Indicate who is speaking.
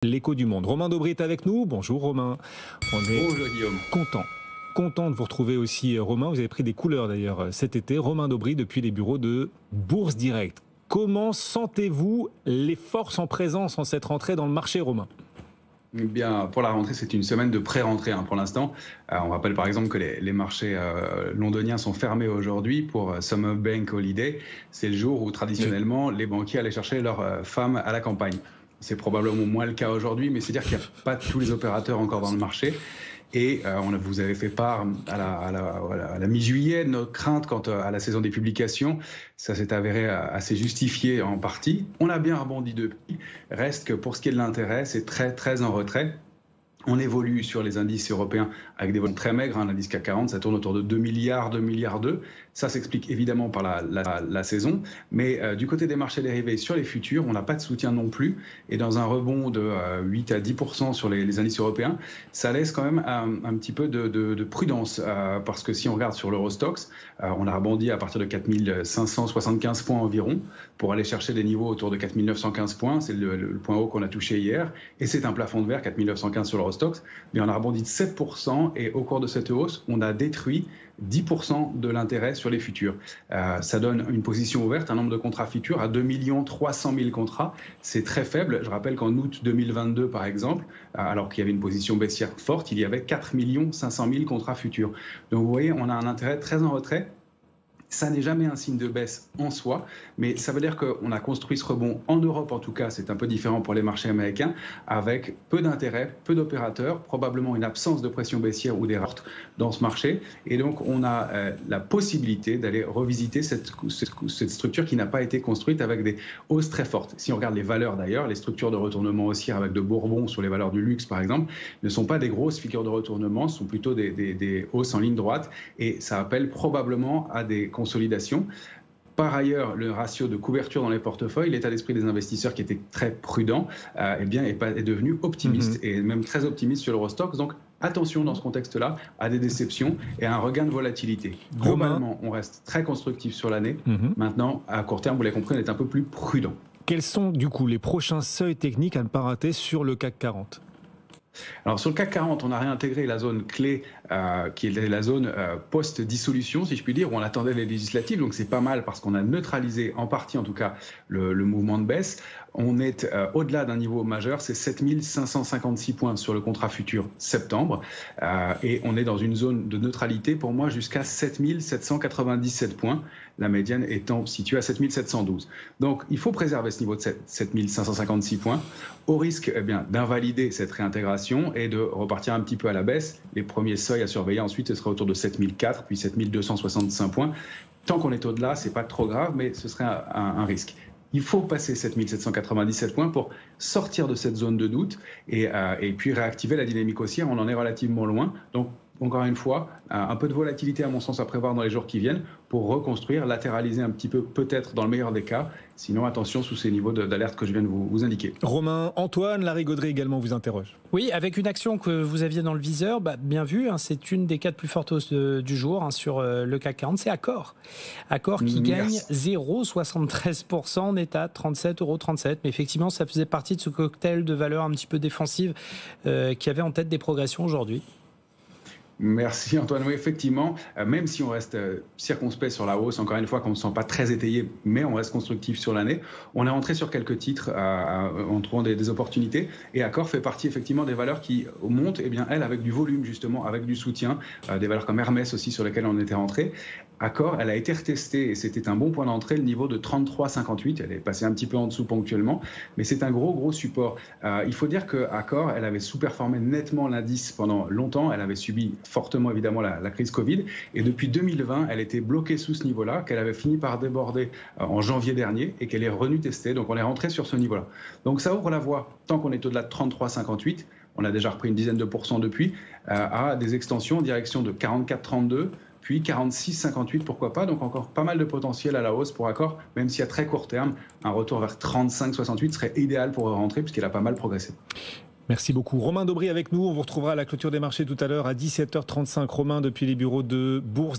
Speaker 1: L'écho du monde. Romain Daubry est avec nous. Bonjour Romain. On est
Speaker 2: Bonjour Guillaume.
Speaker 1: content de vous retrouver aussi Romain. Vous avez pris des couleurs d'ailleurs cet été. Romain Daubry depuis les bureaux de Bourse Direct. Comment sentez-vous les forces en présence en cette rentrée dans le marché, Romain ?
Speaker 2: Eh bien, pour la rentrée, c'est une semaine de pré-rentrée pour l'instant. On rappelle par exemple que les marchés londoniens sont fermés aujourd'hui pour Summer Bank Holiday. C'est le jour où traditionnellement les banquiers allaient chercher leurs femmes à la campagne. C'est probablement moins le cas aujourd'hui, mais c'est dire qu'il n'y a pas tous les opérateurs encore dans le marché. Et vous avez fait part à la mi-juillet de notre crainte quant à la saison des publications. Ça s'est avéré assez justifié en partie. On a bien rebondi depuis. Reste que pour ce qui est de l'intérêt, c'est très très en retrait. On évolue sur les indices européens avec des volumes très maigres. L'indice CAC 40, ça tourne autour de 2 milliards, 2 milliards 2. Ça s'explique évidemment par la saison. Mais du côté des marchés dérivés sur les futurs, on n'a pas de soutien non plus. Et dans un rebond de 8 à 10% sur les indices européens, ça laisse quand même un petit peu de prudence. Parce que si on regarde sur l'Eurostoxx, on a rebondi à partir de 4575 points environ pour aller chercher des niveaux autour de 4915 points. C'est le point haut qu'on a touché hier. Et c'est un plafond de verre, 4915 sur l'Eurostoxx. Mais on a rebondi de 7%. Et au cours de cette hausse, on a détruit 10% de l'intérêt sur les futurs. Ça donne une position ouverte, un nombre de contrats futurs à 2 300 000 contrats. C'est très faible. Je rappelle qu'en août 2022, par exemple, alors qu'il y avait une position baissière forte, il y avait 4 500 000 contrats futurs. Donc vous voyez, on a un intérêt très en retrait. Ça n'est jamais un signe de baisse en soi, mais ça veut dire qu'on a construit ce rebond en Europe, en tout cas, c'est un peu différent pour les marchés américains, avec peu d'intérêt, peu d'opérateurs, probablement une absence de pression baissière ou des rates dans ce marché. Et donc, on a la possibilité d'aller revisiter cette structure qui n'a pas été construite avec des hausses très fortes. Si on regarde les valeurs d'ailleurs, les structures de retournement haussière avec de Bourbon sur les valeurs du luxe, par exemple, ne sont pas des grosses figures de retournement, ce sont plutôt des hausses en ligne droite, et ça appelle probablement à des consolidation. Par ailleurs, le ratio de couverture dans les portefeuilles, l'état d'esprit des investisseurs qui était très prudent, est devenu optimiste et même très optimiste sur l'Eurostoxx. Donc, attention dans ce contexte-là à des déceptions et à un regain de volatilité. Globalement, on reste très constructif sur l'année. Maintenant, à court terme, vous l'avez compris, on est un peu plus prudent.
Speaker 1: Quels sont du coup les prochains seuils techniques à ne pas rater sur le CAC 40 ?
Speaker 2: Alors sur le CAC 40, on a réintégré la zone clé qui est la zone post-dissolution, si je puis dire, où on attendait les législatives. Donc c'est pas mal parce qu'on a neutralisé en partie en tout cas le mouvement de baisse. On est au-delà d'un niveau majeur, c'est 7556 points sur le contrat futur septembre. Et on est dans une zone de neutralité pour moi jusqu'à 7797 points, la médiane étant située à 7712. Donc il faut préserver ce niveau de 7556 points au risque d'invalider cette réintégration et de repartir un petit peu à la baisse. Les premiers seuils à surveiller ensuite, ce sera autour de 7004 puis 7265 points. Tant qu'on est au-delà, c'est pas trop grave, mais ce serait un risque. Il faut passer 7797 points pour sortir de cette zone de doute et puis réactiver la dynamique haussière. On en est relativement loin. Donc, encore une fois, un peu de volatilité à mon sens à prévoir dans les jours qui viennent pour reconstruire, latéraliser un petit peu, peut-être dans le meilleur des cas. Sinon, attention sous ces niveaux d'alerte que je viens de vous indiquer.
Speaker 1: Romain, Antoine Larigauderie également vous interroge.
Speaker 3: Oui, avec une action que vous aviez dans le viseur, bien vu, c'est une des 4 plus fortes hausses du jour sur le CAC 40, c'est Accor. Accor qui gagne 0,73%, on est à 37,37 €. Mais effectivement, ça faisait partie de ce cocktail de valeurs un petit peu défensives qui avait en tête des progressions aujourd'hui.
Speaker 2: Merci Antoine. Oui, effectivement, même si on reste circonspect sur la hausse, encore une fois, qu'on ne se sent pas très étayé, mais on reste constructif sur l'année, on est rentré sur quelques titres en trouvant des opportunités. Et Accor fait partie effectivement des valeurs qui montent, elles, avec du volume justement, avec du soutien, des valeurs comme Hermès aussi sur lesquelles on était rentré. Accor, elle a été retestée et c'était un bon point d'entrée, le niveau de 33,58. Elle est passée un petit peu en dessous ponctuellement, mais c'est un gros support. Il faut dire que Accor, elle avait sous-performé nettement l'indice pendant longtemps. Elle avait subi fortement évidemment la crise Covid et depuis 2020, elle était bloquée sous ce niveau-là, qu'elle avait fini par déborder en janvier dernier et qu'elle est revenue tester. Donc on est rentré sur ce niveau-là. Donc ça ouvre la voie, tant qu'on est au-delà de 33,58, on a déjà repris une dizaine de pourcents depuis, à des extensions en direction de 44,32, puis 46,58, pourquoi pas. Donc encore pas mal de potentiel à la hausse pour Accor, même si à très court terme, un retour vers 35,68 serait idéal pour rentrer puisqu'il a pas mal progressé.
Speaker 1: Merci beaucoup. Romain Daubry avec nous. On vous retrouvera à la clôture des marchés tout à l'heure à 17h35. Romain depuis les bureaux de Bourse.